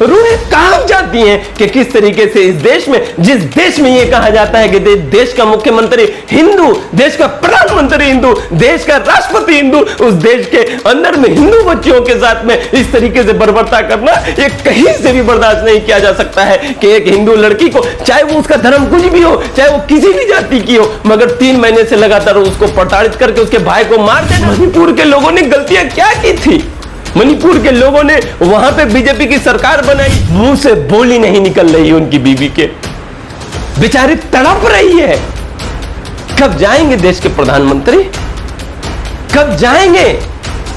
रूहें कांप जाती हैं कि किस तरीके से इस देश में, जिस देश में यह कहा जाता है कि देश का मुख्यमंत्री हिंदू, देश का प्रधानमंत्री हिंदू, देश का राष्ट्रपति हिंदू, उस देश के अंदर में हिंदू बच्चियों के साथ में इस तरीके से बर्बरता करना ये कहीं से भी बर्दाश्त नहीं किया जा सकता है कि एक हिंदू लड़की को, चाहे वो उसका धर्म कुछ भी हो, चाहे वो किसी भी जाति की हो, मगर 3 महीने से लगातार उसको प्रताड़ित करके उसके भाई को मार देना। मणिपुर के लोगों ने गलतियां क्या की थी? मणिपुर के लोगों ने वहां पे बीजेपी की सरकार बनाई, मुंह से बोली नहीं निकल रही है उनकी बीवी के, बेचारी तड़प रही है। कब जाएंगे देश के प्रधानमंत्री? कब जाएंगे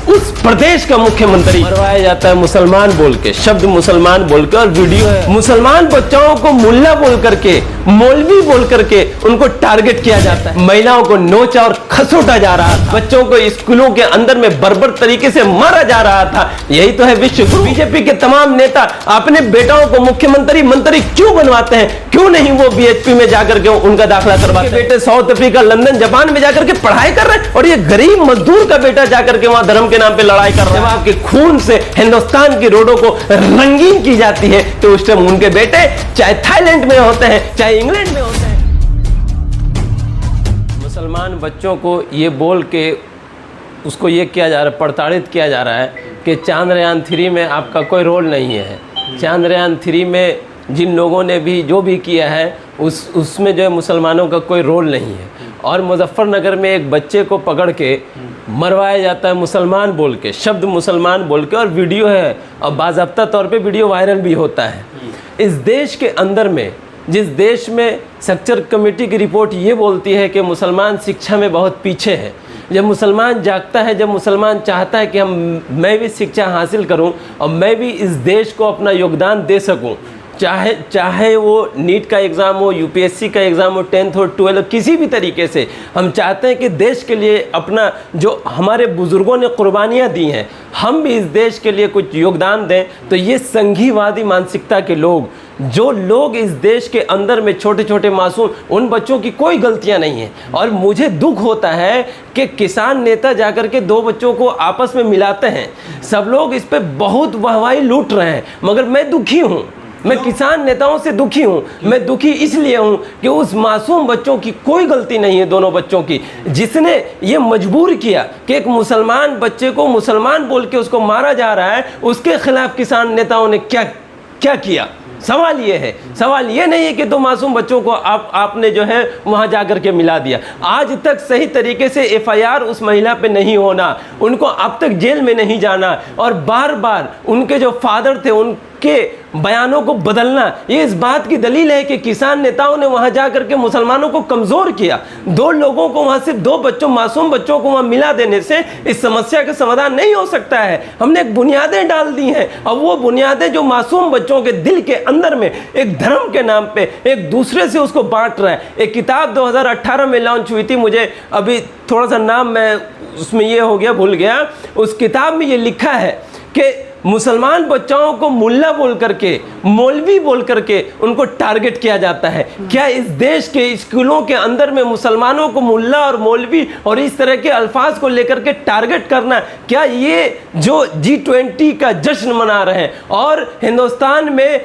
उस प्रदेश का मुख्यमंत्री? मरवाया जाता है मुसलमान बोल के, शब्द मुसलमान बोल के, और वीडियो है मुसलमान बच्चों को मुल्ला बोल करके, मौलवी बोल करके उनको टारगेट किया जाता है। महिलाओं को नोचा और खसोटा जा रहा था, बच्चों को स्कूलों के अंदर में बर्बर तरीके से मारा जा रहा था। यही तो है विश्व गुरु। बीजेपी के तमाम नेता अपने बेटाओं को मुख्यमंत्री मंत्री क्यों बनवाते हैं? क्यों नहीं वो बीएचपी में जाकर के उनका दाखिला करवाते? बेटे साउथ अफ्रीका, लंदन, जापान में जाकर के पढ़ाई कर रहे हैं, और ये गरीब मजदूर का बेटा जाकर के वहां धर्म के नाम पे लड़ाई कर रहा है। जब आपके खून से हिंदुस्तान की रोडों को रंगीन की जाती है, तो उस टाइम उनके बेटे चाहे थाईलैंड में होते हैं, चाहे इंग्लैंड में होते हैं। मुसलमान बच्चों को ये बोल के उसको ये किया जा रहा है, प्रताड़ित किया जा रहा है कि चांद्रयान 3 में आपका कोई रोल नहीं है। चांद्रयान 3 में जिन लोगों ने भी जो भी किया है उसमें जो है मुसलमानों का कोई रोल नहीं है। और मुजफ्फरनगर में एक बच्चे को पकड़ के मरवाया जाता है मुसलमान बोल के, शब्द मुसलमान बोल के, और वीडियो है, और बाज़ाब्ता तौर पे वीडियो वायरल भी होता है। इस देश के अंदर में, जिस देश में स्ट्रक्चर कमेटी की रिपोर्ट ये बोलती है कि मुसलमान शिक्षा में बहुत पीछे है, जब मुसलमान जागता है, जब मुसलमान चाहता है कि मैं भी शिक्षा हासिल करूं और मैं भी इस देश को अपना योगदान दे सकूं, चाहे वो नीट का एग्ज़ाम हो, यूपीएससी का एग्ज़ाम हो, 10th हो, 12 हो, किसी भी तरीके से हम चाहते हैं कि देश के लिए अपना, जो हमारे बुज़ुर्गों ने कुर्बानियाँ दी हैं, हम भी इस देश के लिए कुछ योगदान दें। तो ये संघीवादी मानसिकता के लोग, जो लोग इस देश के अंदर में छोटे छोटे मासूम, उन बच्चों की कोई गलतियां नहीं है। और मुझे दुख होता है कि किसान नेता जाकर के 2 बच्चों को आपस में मिलाते हैं। सब लोग इस पे बहुत वाहवाही लूट रहे हैं, मगर मैं दुखी हूँ, मैं किसान नेताओं से दुखी हूँ। मैं दुखी इसलिए हूँ कि उस मासूम बच्चों की कोई गलती नहीं है, दोनों बच्चों की, जिसने ये मजबूर किया कि एक मुसलमान बच्चे को मुसलमान बोल के उसको मारा जा रहा है, उसके खिलाफ किसान नेताओं ने क्या क्या किया। सवाल ये है, सवाल ये नहीं है कि 2 मासूम बच्चों को आपने जो है वहाँ जाकर के मिला दिया। आज तक सही तरीके से एफआईआर उस महिला पे नहीं होना, उनको अब तक जेल में नहीं जाना, और बार बार उनके जो फादर थे उनके बयानों को बदलना, ये इस बात की दलील है कि किसान नेताओं ने वहां जाकर के मुसलमानों को कमजोर किया। 2 लोगों को वहां, सिर्फ 2 बच्चों, मासूम बच्चों को वहां मिला देने से इस समस्या का समाधान नहीं हो सकता है। हमने एक बुनियादें डाल दी हैं, और वो बुनियादें जो मासूम बच्चों के दिल के अंदर में एक धर्म के नाम पे एक दूसरे से उसको बांट रहा है। एक किताब 2018 में लॉन्च हुई थी, मुझे अभी थोड़ा सा नाम मैं उसमें ये हो गया, भूल गया। उस किताब में ये लिखा है कि मुसलमान बच्चों को मुल्ला बोल करके, मौलवी बोल करके उनको टारगेट किया जाता है। क्या इस देश के स्कूलों के अंदर में मुसलमानों को मुल्ला और मौलवी और इस तरह के अल्फाज को लेकर के टारगेट करना, क्या ये जो G20 का जश्न मना रहे हैं और हिंदुस्तान में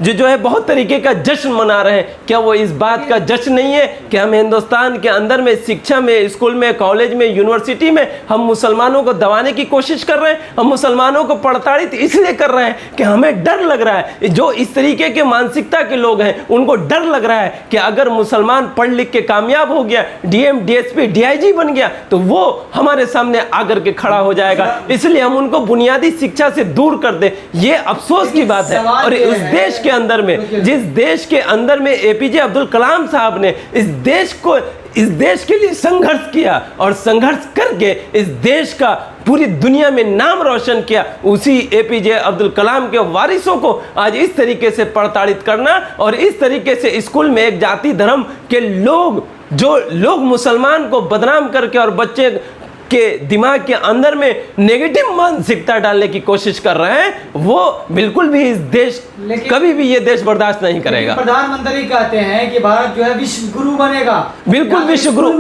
जो है बहुत तरीके का जश्न मना रहे हैं, क्या वो इस बात का जश्न नहीं है कि हम हिंदुस्तान के अंदर में शिक्षा में, स्कूल में, कॉलेज में, यूनिवर्सिटी में हम मुसलमानों को दबाने की कोशिश कर रहे हैं? हम मुसलमान को प्रताड़ित इसलिए कर रहे हैं कि हमें डर लग रहा है, जो इस तरीके के मानसिकता के लोग हैं उनको डर लग रहा है कि अगर मुसलमान पढ़ लिख के कामयाब हो गया, डीएम, डीएसपी, डीआईजी बन गया, तो वो हमारे सामने आकर के खड़ा हो जाएगा, इसलिए हम उनको बुनियादी शिक्षा से दूर कर दें। ये अफसोस की बात है। और इस देश के अंदर में, जिस देश के अंदर में एपीजे अब्दुल कलाम साहब ने इस देश के लिए संघर्ष किया और संघर्ष करके इस देश का पूरी दुनिया में नाम रोशन किया, उसी एपीजे अब्दुल कलाम के वारिसों को आज इस तरीके से प्रताड़ित करना, और इस तरीके से स्कूल में एक जाति धर्म के लोग, जो लोग मुसलमान को बदनाम करके और बच्चे के दिमाग के अंदर में नेगेटिव मानसिकता डालने की कोशिश कर रहे हैं, वो बिल्कुल भी इस देश, कभी भी ये देश बर्दाश्त नहीं करेगा। प्रधानमंत्री कहते हैं कि भारत जो है विश्व गुरु बनेगा। बिल्कुल विश्व गुरु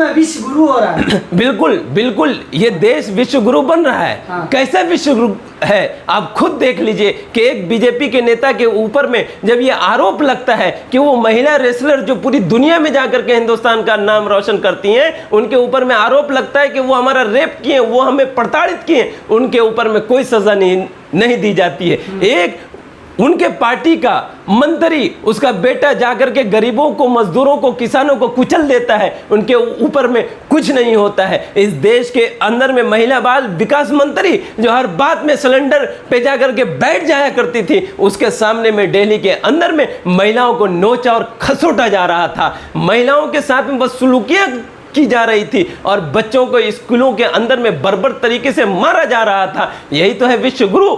हो रहा है। बिल्कुल बिल्कुल ये देश विश्व गुरु बन रहा है। हाँ। कैसा विश्व गुरु है आप खुद देख लीजिए कि एक बीजेपी के नेता के ऊपर में जब ये आरोप लगता है कि वो महिला रेसलर जो पूरी दुनिया में जाकर के हिंदुस्तान का नाम रोशन करती हैं, उनके ऊपर में आरोप लगता है कि वो हमारा रेप किए, वो हमें प्रताड़ित किए, उनके ऊपर में कोई सजा नहीं दी जाती है। एक उनके पार्टी का मंत्री, उसका बेटा जाकर के गरीबों को, मजदूरों को, किसानों को कुचल देता है, उनके ऊपर में कुछ नहीं होता है। इस देश के अंदर में महिला बाल विकास मंत्री जो हर बात में सिलेंडर पे जाकर के बैठ जाया करती थी, उसके सामने में दिल्ली के अंदर में महिलाओं को नोचा और खसोटा जा रहा था, महिलाओं के साथ में बदसलूकियां की जा रही थी और बच्चों को स्कूलों के अंदर में बर्बर तरीके से मारा जा रहा था। यही तो है विश्व गुरु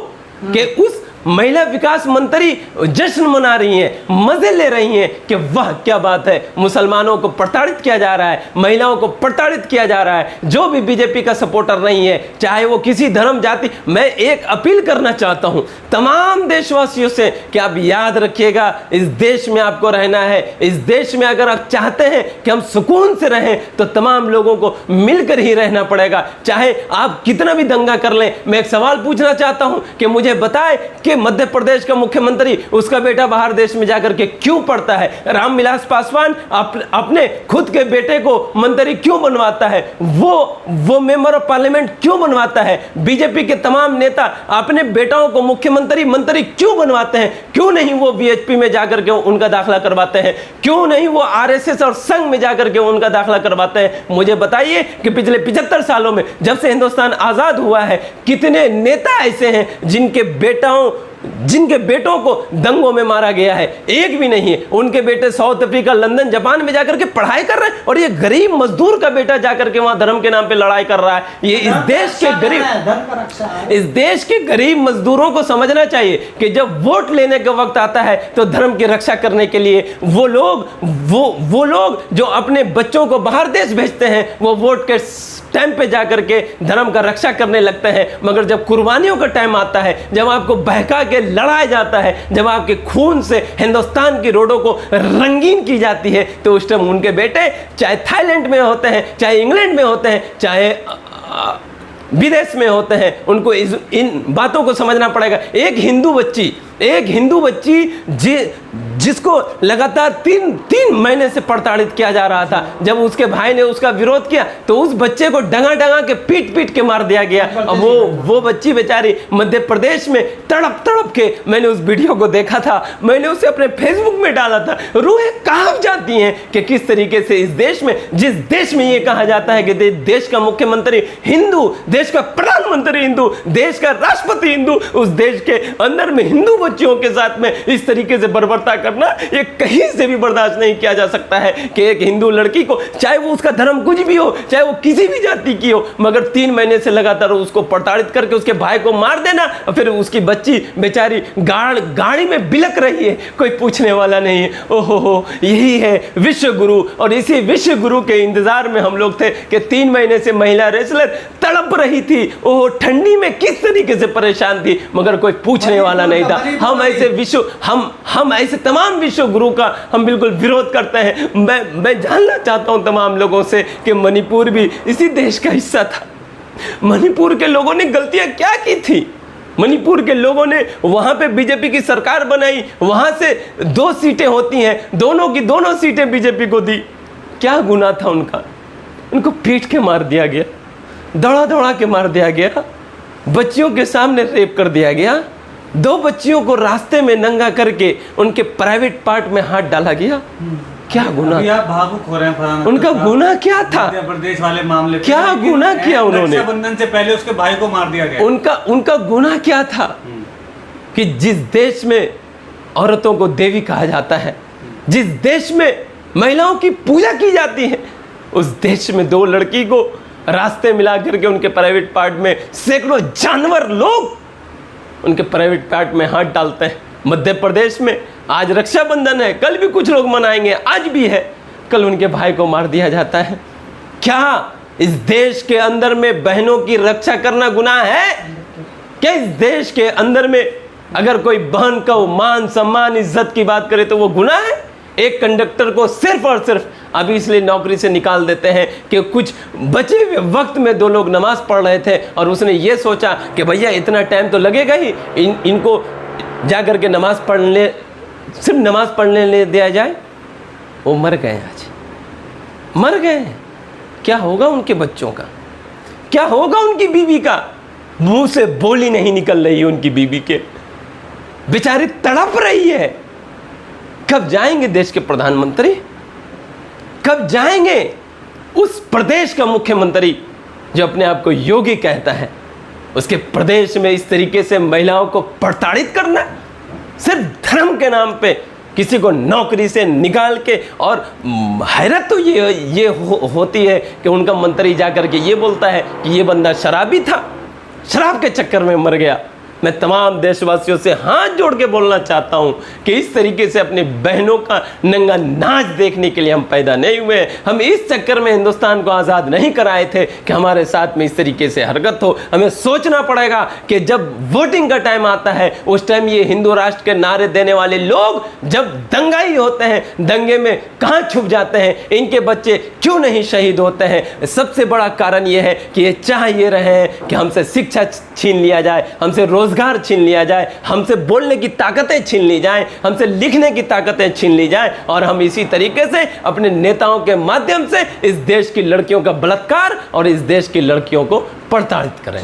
के उस महिला विकास मंत्री जश्न मना रही हैं, मजे ले रही हैं कि वाह क्या बात है, मुसलमानों को प्रताड़ित किया जा रहा है, महिलाओं को प्रताड़ित किया जा रहा है। जो भी बीजेपी का सपोर्टर नहीं है, चाहे वो किसी धर्म जाति, मैं एक अपील करना चाहता हूं तमाम देशवासियों से कि आप याद रखिएगा, इस देश में आपको रहना है। इस देश में अगर आप चाहते हैं कि हम सुकून से रहें तो तमाम लोगों को मिलकर ही रहना पड़ेगा, चाहे आप कितना भी दंगा कर लें। मैं एक सवाल पूछना चाहता हूं कि मुझे बताए कि मध्य प्रदेश का मुख्यमंत्री, उसका बेटा बाहर देश में जाकर के क्यों पढ़ता है? रामविलास पासवान अपने खुद के बेटे को मंत्री क्यों बनवाता है? वो मेंबर ऑफ पार्लियामेंट क्यों बनवाता है? बीजेपी के तमाम नेता अपने बेटाओं को मंत्री क्यों बनवाते हैं? क्यों नहीं वो बीएचपी में जाकर के उनका दाखिला करवाते हैं? क्यों नहीं वो आरएसएस और संघ में जाकर के उनका दाखिला करवाते हैं? मुझे बताइए कि पिछले 75 सालों में जब से हिंदुस्तान आजाद हुआ है, कितने नेता ऐसे हैं जिनके बेटों को दंगों में मारा गया है? एक भी नहीं है। उनके बेटे साउथ अफ्रीका, लंदन, जापान में जाकर के पढ़ाई कर रहे हैं और ये गरीब मजदूर का बेटा जाकर के वहां धर्म के नाम पे लड़ाई कर रहा है। ये इस देश के गरीब मजदूरों को समझना चाहिए कि जब वोट लेने का वक्त आता है तो धर्म की रक्षा करने के लिए वो लोग जो अपने बच्चों को बाहर देश भेजते हैं, वो वोट के टाइम पे जाकर के धर्म का रक्षा करने लगते हैं, मगर जब कुर्बानियों का टाइम आता है, जब आपको बहका के लड़ाया जाता है, जब आपके खून से हिंदुस्तान की रोडों को रंगीन की जाती है, तो उस टाइम उनके बेटे चाहे थाईलैंड में होते हैं, चाहे इंग्लैंड में होते हैं, चाहे विदेश में होते हैं, उनको इन बातों को समझना पड़ेगा। एक हिंदू बच्ची जिसको लगातार तीन महीने से प्रताड़ित किया जा रहा था, जब उसके भाई ने उसका विरोध किया तो उस बच्चे को डंगा के पीट के मार दिया गया। अब वो बच्ची बेचारी मध्य प्रदेश में तड़प के, मैंने उस वीडियो को देखा था, मैंने उसे अपने फेसबुक में डाला था। रूहें कांप जाती हैं कि किस तरीके से इस देश में, जिस देश में ये कहा जाता है कि देश का मुख्यमंत्री हिंदू, देश का प्रधानमंत्री हिंदू, देश का राष्ट्रपति हिंदू, उस देश के अंदर में हिंदू बच्चियों के साथ में इस तरीके से बर्बरता करना, ये कहीं से भी बर्दाश्त नहीं किया जा सकता है कि एक हिंदू लड़की को, चाहे वो उसका धर्म कुछ भी हो, चाहे वो किसी भी जाति की हो, मगर 3 महीने से लगातार उसको प्रताड़ित करके उसके भाई को मार देना, और फिर उसकी बच्ची बेचारी गाड़ी में बिलक रही है, कोई पूछने वाला नहीं है। ओहो, यही है विश्व गुरु। और इसी विश्व गुरु के इंतजार में हम लोग थे कि 3 महीने से महिला रेसलर तड़प रही थी, ओहो ठंडी में किस तरीके से परेशान थी, मगर कोई पूछने वाला नहीं था। हम ऐसे तमाम विश्व गुरु का हम बिल्कुल विरोध करते हैं। मैं जानना चाहता हूं तमाम लोगों से कि मणिपुर भी इसी देश का हिस्सा था। मणिपुर के लोगों ने गलतियां क्या की थी? मणिपुर के लोगों ने वहां पे बीजेपी की सरकार बनाई, वहां से 2 सीटें होती हैं, दोनों की दोनों सीटें बीजेपी को दी। क्या गुनाह था उनका? उनको पीट के मार दिया गया, दौड़ा के मार दिया गया, बच्चियों के सामने रेप कर दिया गया, 2 बच्चियों को रास्ते में नंगा करके उनके प्राइवेट पार्ट में हाथ डाला गया। क्या गुनाह? आप भावुक हो रहे हैं। उनका गुनाह क्या था? मध्य प्रदेश वाले मामले क्या गुनाह किया उन्होंने? रक्षाबंधन से पहले उसके भाई को मार दिया गया। उनका गुनाह क्या था कि जिस देश में औरतों को देवी कहा जाता है, जिस देश में महिलाओं की पूजा की जाती है, उस देश में 2 लड़की को रास्ते मिला करके उनके प्राइवेट पार्ट में सैकड़ों जानवर लोग उनके प्राइवेट पार्ट में हाथ डालते हैं। मध्य प्रदेश में आज रक्षाबंधन है, कल भी कुछ लोग मनाएंगे, आज भी है, कल उनके भाई को मार दिया जाता है। क्या इस देश के अंदर में बहनों की रक्षा करना गुनाह है क्या? इस देश के अंदर में अगर कोई बहन का मान सम्मान इज्जत की बात करे तो वो गुनाह है? एक कंडक्टर को सिर्फ और सिर्फ अभी इसलिए नौकरी से निकाल देते हैं कि कुछ बचे हुए वक्त में 2 लोग नमाज पढ़ रहे थे और उसने ये सोचा कि भैया इतना टाइम तो लगेगा ही, इनको जा कर के सिर्फ नमाज पढ़ने ले दिया जाए। वो मर गए, आज मर गए। क्या होगा उनके बच्चों का? क्या होगा उनकी बीवी का? मुंह से बोली नहीं निकल रही है उनकी बीवी के, बेचारी तड़प रही है। कब जाएंगे देश के प्रधानमंत्री? कब जाएंगे उस प्रदेश का मुख्यमंत्री जो अपने आप को योगी कहता है? उसके प्रदेश में इस तरीके से महिलाओं को प्रताड़ित करना, सिर्फ धर्म के नाम पे किसी को नौकरी से निकाल के। और हैरत तो ये होती है कि उनका मंत्री जाकर के ये बोलता है कि ये बंदा शराबी था, शराब के चक्कर में मर गया। मैं तमाम देशवासियों से हाथ जोड़ के बोलना चाहता हूं कि इस तरीके से अपनी बहनों का नंगा नाच देखने के लिए हम पैदा नहीं हुए। हम इस चक्कर में हिंदुस्तान को आज़ाद नहीं कराए थे कि हमारे साथ में इस तरीके से हरकत हो। हमें सोचना पड़ेगा कि जब वोटिंग का टाइम आता है उस टाइम ये हिंदू राष्ट्र के नारे देने वाले लोग जब दंगाई होते हैं, दंगे में कहाँ छुप जाते हैं, इनके बच्चे क्यों नहीं शहीद होते हैं? सबसे बड़ा कारण ये है कि ये चाह ये रहे हैं कि हमसे शिक्षा छीन लिया जाए, हमसे रोजगार छीन लिया जाए, हमसे बोलने की ताकतें छीन ली जाएं, हमसे लिखने की ताकतें छीन ली जाएं और हम इसी तरीके से अपने नेताओं के माध्यम से इस देश की लड़कियों का बलात्कार और इस देश की लड़कियों को प्रताड़ित करें।